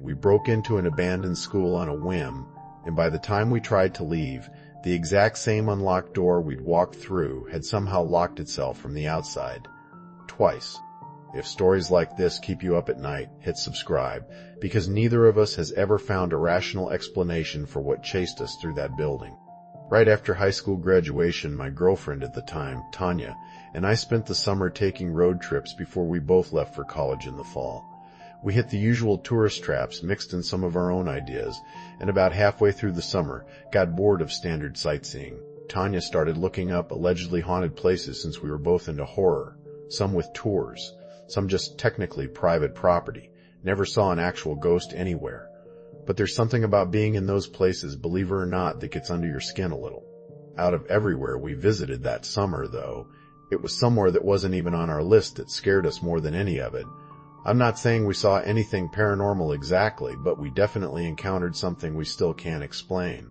We broke into an abandoned school on a whim, and by the time we tried to leave, the exact same unlocked door we'd walked through had somehow locked itself from the outside. Twice. If stories like this keep you up at night, hit subscribe, because neither of us has ever found a rational explanation for what chased us through that building. Right after high school graduation, my girlfriend at the time, Tanya, and I spent the summer taking road trips before we both left for college in the fall. We hit the usual tourist traps mixed in some of our own ideas, and about halfway through the summer, got bored of standard sightseeing. Tanya started looking up allegedly haunted places since we were both into horror, some with tours, some just technically private property. Never saw an actual ghost anywhere. But there's something about being in those places, believe it or not, that gets under your skin a little. Out of everywhere we visited that summer, though, it was somewhere that wasn't even on our list that scared us more than any of it. I'm not saying we saw anything paranormal exactly, but we definitely encountered something we still can't explain.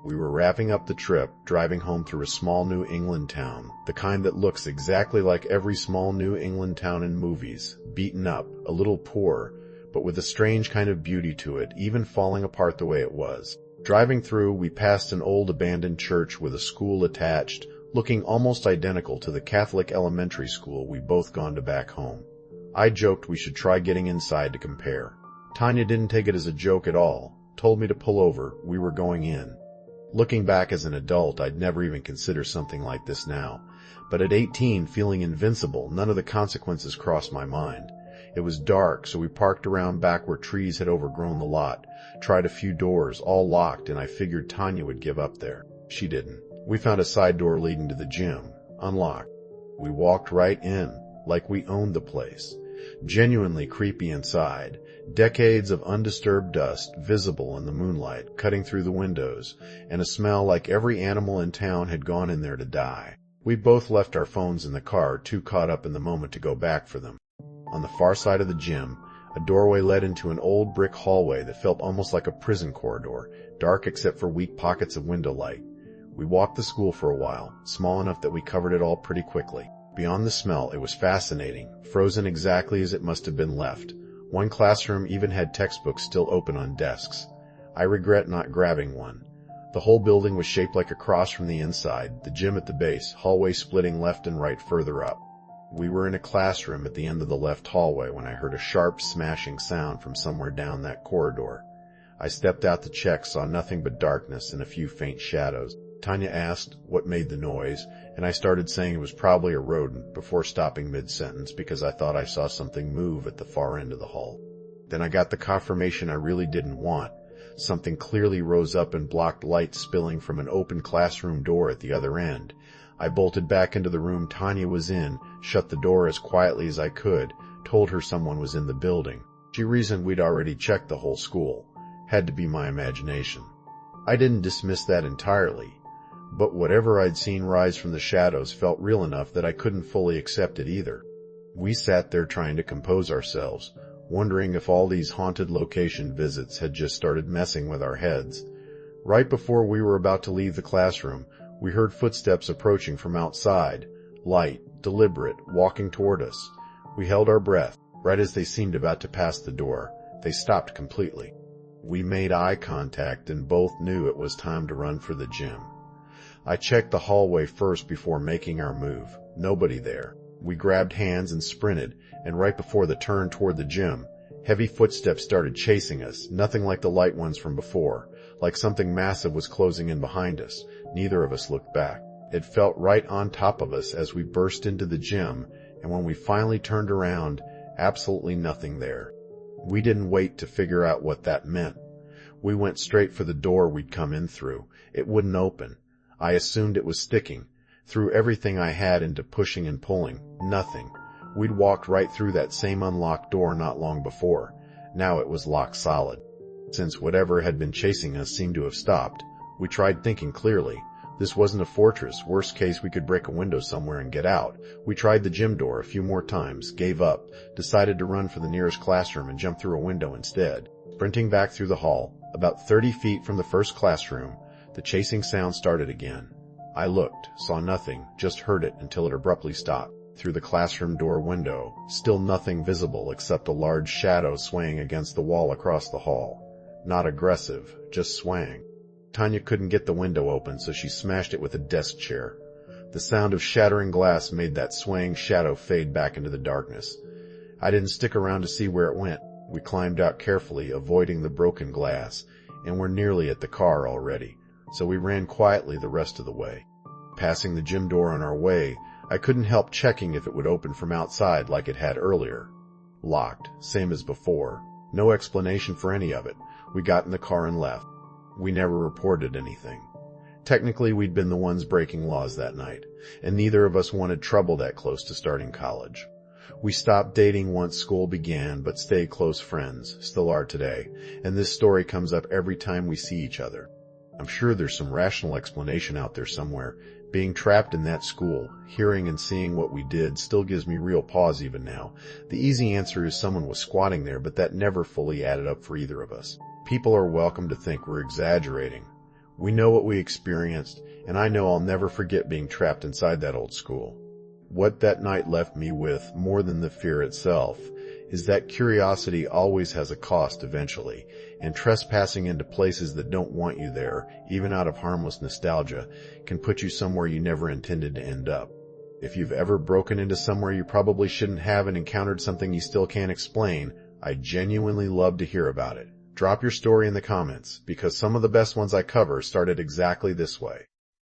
We were wrapping up the trip, driving home through a small New England town, the kind that looks exactly like every small New England town in movies, beaten up, a little poor, but with a strange kind of beauty to it, even falling apart the way it was. Driving through, we passed an old abandoned church with a school attached, looking almost identical to the Catholic elementary school we'd both gone to back home. I joked we should try getting inside to compare. Tanya didn't take it as a joke at all, told me to pull over, we were going in. Looking back as an adult, I'd never even consider something like this now. But at 18, feeling invincible, none of the consequences crossed my mind. It was dark, so we parked around back where trees had overgrown the lot, tried a few doors, all locked, and I figured Tanya would give up there. She didn't. We found a side door leading to the gym, unlocked. We walked right in, like we owned the place. Genuinely creepy inside. Decades of undisturbed dust visible in the moonlight, cutting through the windows, and a smell like every animal in town had gone in there to die. We both left our phones in the car, too caught up in the moment to go back for them. On the far side of the gym, a doorway led into an old brick hallway that felt almost like a prison corridor, dark except for weak pockets of window light. We walked the school for a while, small enough that we covered it all pretty quickly. Beyond the smell, it was fascinating, frozen exactly as it must have been left. One classroom even had textbooks still open on desks. I regret not grabbing one. The whole building was shaped like a cross from the inside, the gym at the base, hallway splitting left and right further up. We were in a classroom at the end of the left hallway when I heard a sharp, smashing sound from somewhere down that corridor. I stepped out to check, saw nothing but darkness and a few faint shadows. Tanya asked what made the noise, and I started saying it was probably a rodent before stopping mid-sentence because I thought I saw something move at the far end of the hall. Then I got the confirmation I really didn't want. Something clearly rose up and blocked light spilling from an open classroom door at the other end. I bolted back into the room Tanya was in, shut the door as quietly as I could, told her someone was in the building. She reasoned we'd already checked the whole school. Had to be my imagination. I didn't dismiss that entirely, but whatever I'd seen rise from the shadows felt real enough that I couldn't fully accept it either. We sat there trying to compose ourselves, wondering if all these haunted location visits had just started messing with our heads. Right before we were about to leave the classroom, we heard footsteps approaching from outside, light, deliberate, walking toward us. We held our breath. Right as they seemed about to pass the door, they stopped completely. We made eye contact and both knew it was time to run for the gym. I checked the hallway first before making our move. Nobody there. We grabbed hands and sprinted, and right before the turn toward the gym, heavy footsteps started chasing us, nothing like the light ones from before, like something massive was closing in behind us. Neither of us looked back. It felt right on top of us as we burst into the gym, and when we finally turned around, absolutely nothing there. We didn't wait to figure out what that meant. We went straight for the door we'd come in through. It wouldn't open. I assumed it was sticking. Threw everything I had into pushing and pulling. Nothing. We'd walked right through that same unlocked door not long before. Now it was locked solid. Since whatever had been chasing us seemed to have stopped, we tried thinking clearly. This wasn't a fortress. Worst case, we could break a window somewhere and get out. We tried the gym door a few more times, gave up, decided to run for the nearest classroom and jump through a window instead. Sprinting back through the hall, about 30 feet from the first classroom, the chasing sound started again. I looked, saw nothing, just heard it until it abruptly stopped. through the classroom door window, still nothing visible except a large shadow swaying against the wall across the hall. Not aggressive, just swaying. Tanya couldn't get the window open, so she smashed it with a desk chair. The sound of shattering glass made that swaying shadow fade back into the darkness. I didn't stick around to see where it went. We climbed out carefully, avoiding the broken glass, and were nearly at the car already, so we ran quietly the rest of the way. Passing the gym door on our way, I couldn't help checking if it would open from outside like it had earlier. Locked, same as before. No explanation for any of it. We got in the car and left. We never reported anything. Technically, we'd been the ones breaking laws that night, and neither of us wanted trouble that close to starting college. We stopped dating once school began, but stayed close friends, still are today, and this story comes up every time we see each other. I'm sure there's some rational explanation out there somewhere. Being trapped in that school, hearing and seeing what we did still gives me real pause even now. The easy answer is someone was squatting there, but that never fully added up for either of us. People are welcome to think we're exaggerating. We know what we experienced, and I know I'll never forget being trapped inside that old school. What that night left me with, more than the fear itself, is that curiosity always has a cost eventually, and trespassing into places that don't want you there, even out of harmless nostalgia, can put you somewhere you never intended to end up. If you've ever broken into somewhere you probably shouldn't have and encountered something you still can't explain, I'd genuinely love to hear about it. Drop your story in the comments, because some of the best ones I cover started exactly this way.